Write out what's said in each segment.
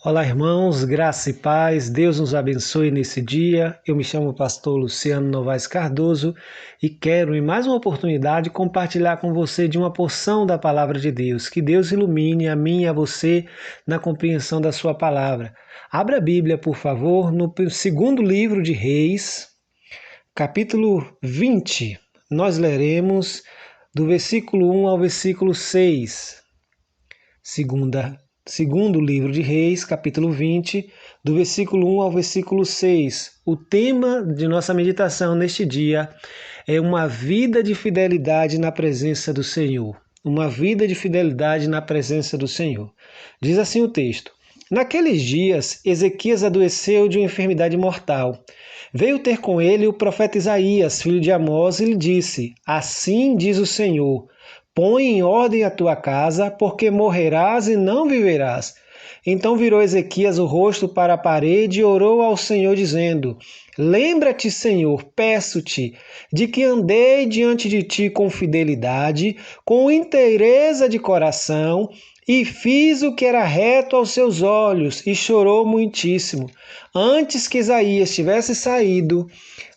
Olá, irmãos, graça e paz, Deus nos abençoe nesse dia. Eu me chamo pastor Luciano Novaes Cardoso e quero, em mais uma oportunidade, compartilhar com você de uma porção da palavra de Deus. Que Deus ilumine a mim e a você na compreensão da sua palavra. Abra a Bíblia, por favor, no segundo livro de Reis, capítulo 20. Nós leremos do versículo 1 ao versículo 6. Segundo livro de Reis, capítulo 20, do versículo 1 ao versículo 6. O tema de nossa meditação neste dia é uma vida de fidelidade na presença do Senhor. Uma vida de fidelidade na presença do Senhor. Diz assim o texto: Naqueles dias, Ezequias adoeceu de uma enfermidade mortal. Veio ter com ele o profeta Isaías, filho de Amós, e lhe disse: Assim diz o Senhor: Põe em ordem a tua casa, porque morrerás e não viverás. Então virou Ezequias o rosto para a parede e orou ao Senhor, dizendo: Lembra-te, Senhor, peço-te, de que andei diante de ti com fidelidade, com inteireza de coração, e fiz o que era reto aos seus olhos, e chorou muitíssimo. Antes que Isaías tivesse saído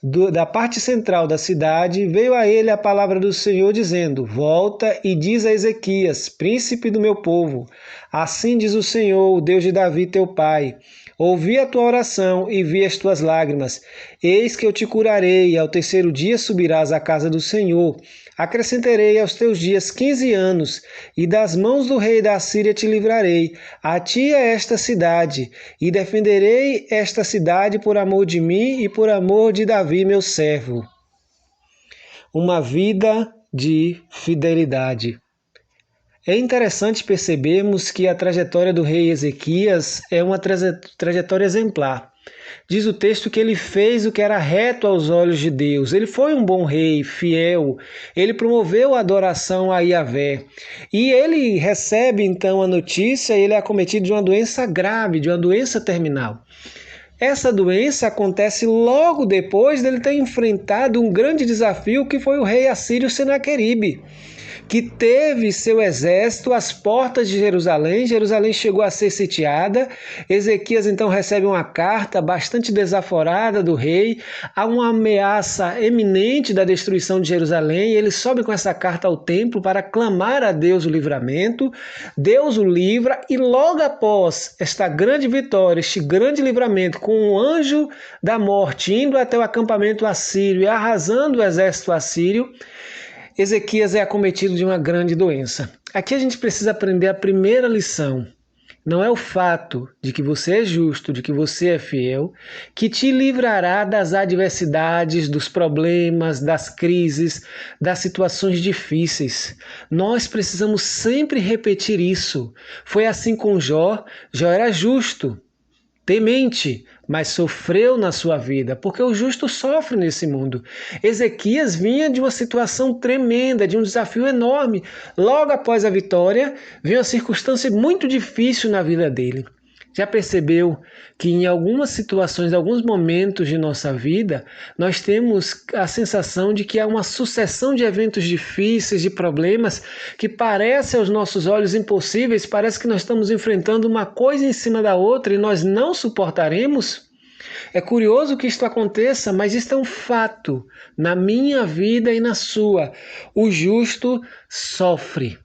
da parte central da cidade, veio a ele a palavra do Senhor, dizendo: Volta e diz a Ezequias, príncipe do meu povo: Assim diz o Senhor, o Deus de Davi teu pai: Ouvi a tua oração e vi as tuas lágrimas. Eis que eu te curarei, e ao terceiro dia subirás à casa do Senhor. Acrescentarei aos teus dias 15 anos, e das mãos do rei da Assíria te livrarei, a ti e a esta cidade, e defenderei esta cidade por amor de mim e por amor de Davi, meu servo. Uma vida de fidelidade. É interessante percebermos que a trajetória do rei Ezequias é uma trajetória exemplar. Diz o texto que ele fez o que era reto aos olhos de Deus. Ele foi um bom rei, fiel. Ele promoveu a adoração a Yahvé. E ele recebe então a notícia, ele é acometido de uma doença grave, de uma doença terminal. Essa doença acontece logo depois dele ter enfrentado um grande desafio que foi o rei assírio Senaqueribe, que teve seu exército às portas de Jerusalém. Jerusalém chegou a ser sitiada. Ezequias então recebe uma carta bastante desaforada do rei. Há uma ameaça eminente da destruição de Jerusalém. Ele sobe com essa carta ao templo para clamar a Deus o livramento. Deus o livra e logo após esta grande vitória, este grande livramento, com o anjo da morte indo até o acampamento assírio e arrasando o exército assírio, Ezequias é acometido de uma grande doença. Aqui a gente precisa aprender a primeira lição. Não é o fato de que você é justo, de que você é fiel, que te livrará das adversidades, dos problemas, das crises, das situações difíceis. Nós precisamos sempre repetir isso. Foi assim com Jó. Jó era justo, temente, mas sofreu na sua vida, porque o justo sofre nesse mundo. Ezequias vinha de uma situação tremenda, de um desafio enorme. Logo após a vitória, veio uma circunstância muito difícil na vida dele. Já percebeu que em algumas situações, em alguns momentos de nossa vida, nós temos a sensação de que há uma sucessão de eventos difíceis, de problemas, que parecem aos nossos olhos impossíveis, parece que nós estamos enfrentando uma coisa em cima da outra e nós não suportaremos? É curioso que isto aconteça, mas isto é um fato na minha vida e na sua. O justo sofre,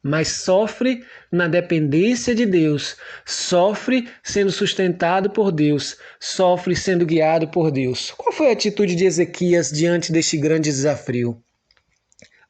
mas sofre na dependência de Deus, sofre sendo sustentado por Deus, sofre sendo guiado por Deus. Qual foi a atitude de Ezequias diante deste grande desafio?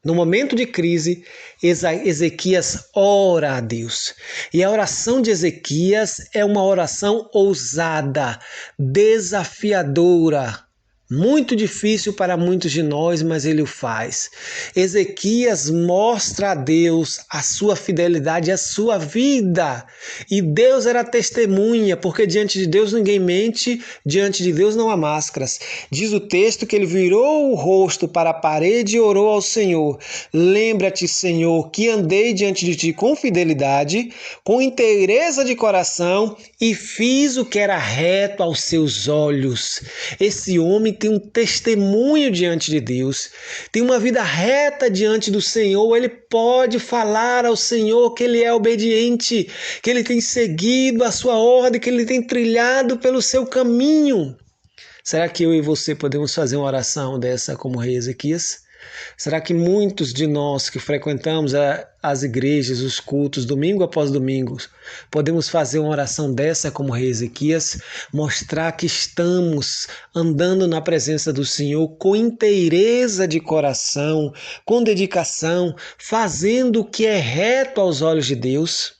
No momento de crise, Ezequias ora a Deus. E a oração de Ezequias é uma oração ousada, desafiadora. Muito difícil para muitos de nós, mas ele o faz. Ezequias mostra a Deus a sua fidelidade, a sua vida. E Deus era testemunha, porque diante de Deus ninguém mente, diante de Deus não há máscaras. Diz o texto que ele virou o rosto para a parede e orou ao Senhor. Lembra-te, Senhor, que andei diante de ti com fidelidade, com inteireza de coração e fiz o que era reto aos seus olhos. Esse homem tem um testemunho diante de Deus, tem uma vida reta diante do Senhor, ele pode falar ao Senhor que ele é obediente, que ele tem seguido a sua ordem, que ele tem trilhado pelo seu caminho. Será que eu e você podemos fazer uma oração dessa como o rei Ezequias? Será que muitos de nós que frequentamos as igrejas, os cultos, domingo após domingo, podemos fazer uma oração dessa como o rei Ezequias? Mostrar que estamos andando na presença do Senhor com inteireza de coração, com dedicação, fazendo o que é reto aos olhos de Deus?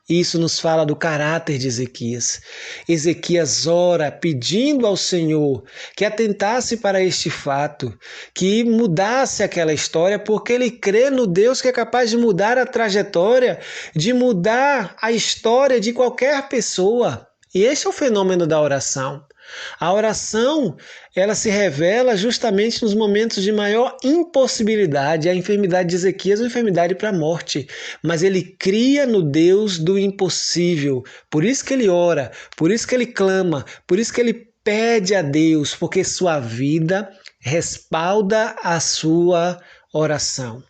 Isso nos fala do caráter de Ezequias. Ezequias ora pedindo ao Senhor que atentasse para este fato, que mudasse aquela história, porque ele crê no Deus que é capaz de mudar a trajetória, de mudar a história de qualquer pessoa. E esse é o fenômeno da oração. A oração, ela se revela justamente nos momentos de maior impossibilidade. A enfermidade de Ezequias é uma enfermidade para a morte, mas ele cria no Deus do impossível. Por isso que ele ora, por isso que ele clama, por isso que ele pede a Deus, porque sua vida respalda a sua oração.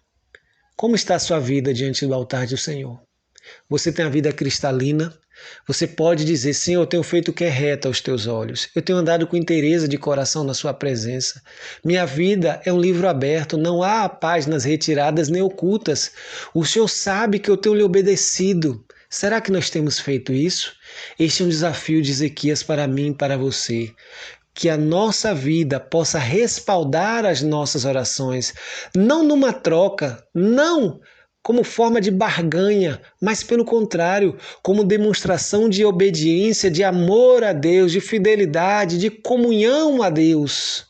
Como está a sua vida diante do altar do Senhor? Você tem a vida cristalina? Você pode dizer, Senhor, eu tenho feito o que é reto aos teus olhos. Eu tenho andado com inteireza de coração na sua presença. Minha vida é um livro aberto, não há páginas retiradas nem ocultas. O Senhor sabe que eu tenho lhe obedecido. Será que nós temos feito isso? Este é um desafio de Ezequias para mim e para você. Que a nossa vida possa respaldar as nossas orações, não numa troca, não como forma de barganha, mas pelo contrário, como demonstração de obediência, de amor a Deus, de fidelidade, de comunhão a Deus.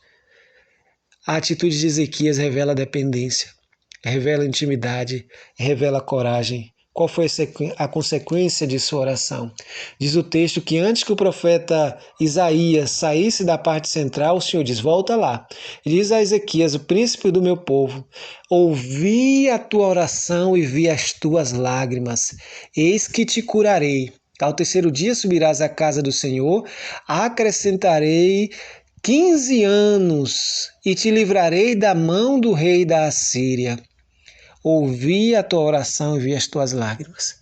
A atitude de Ezequias revela dependência, revela intimidade, revela coragem. Qual foi a consequência de sua oração? Diz o texto que antes que o profeta Isaías saísse da parte central, o Senhor diz, volta lá. Diz a Ezequias, o príncipe do meu povo, ouvi a tua oração e vi as tuas lágrimas. Eis que te curarei. Ao terceiro dia subirás à casa do Senhor, acrescentarei 15 anos e te livrarei da mão do rei da Assíria. Ouvi a tua oração e vi as tuas lágrimas.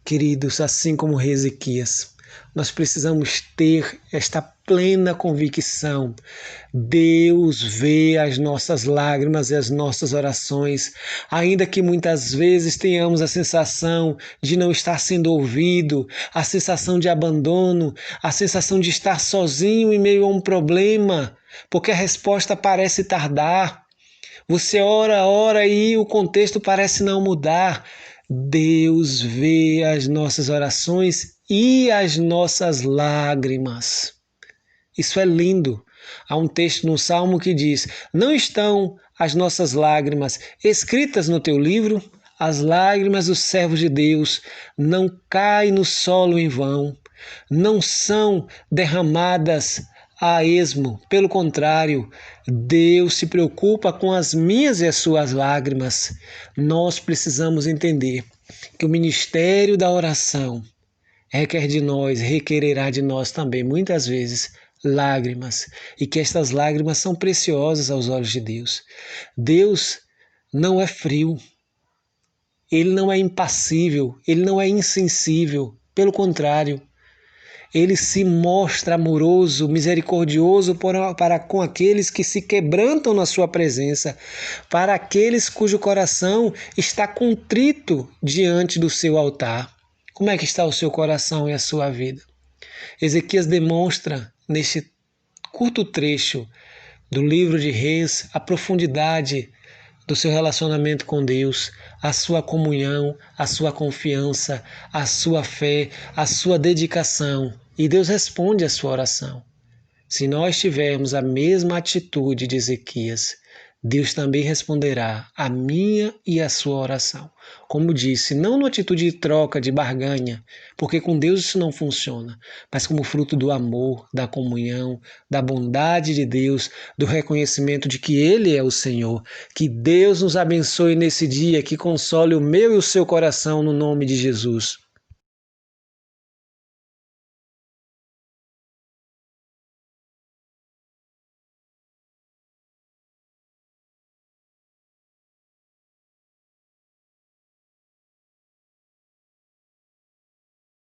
Queridos, assim como o rei Ezequias, nós precisamos ter esta plena convicção. Deus vê as nossas lágrimas e as nossas orações, ainda que muitas vezes tenhamos a sensação de não estar sendo ouvido, a sensação de abandono, a sensação de estar sozinho em meio a um problema, porque a resposta parece tardar. Você ora e o contexto parece não mudar. Deus vê as nossas orações e as nossas lágrimas. Isso é lindo. Há um texto no Salmo que diz, não estão as nossas lágrimas escritas no teu livro? As lágrimas dos servos de Deus não caem no solo em vão, não são derramadas a esmo. Pelo contrário, Deus se preocupa com as minhas e as suas lágrimas. Nós precisamos entender que o ministério da oração requererá de nós também, muitas vezes, lágrimas, e que estas lágrimas são preciosas aos olhos de Deus. Deus não é frio, Ele não é impassível, Ele não é insensível, pelo contrário, Ele se mostra amoroso, misericordioso para com aqueles que se quebrantam na sua presença, para aqueles cujo coração está contrito diante do seu altar. Como é que está o seu coração e a sua vida? Ezequias demonstra, neste curto trecho do livro de Reis, a profundidade do seu relacionamento com Deus, a sua comunhão, a sua confiança, a sua fé, a sua dedicação. E Deus responde a sua oração. Se nós tivermos a mesma atitude de Ezequias, Deus também responderá a minha e a sua oração. Como disse, não numa atitude de troca, de barganha, porque com Deus isso não funciona, mas como fruto do amor, da comunhão, da bondade de Deus, do reconhecimento de que Ele é o Senhor. Que Deus nos abençoe nesse dia, que console o meu e o seu coração no nome de Jesus.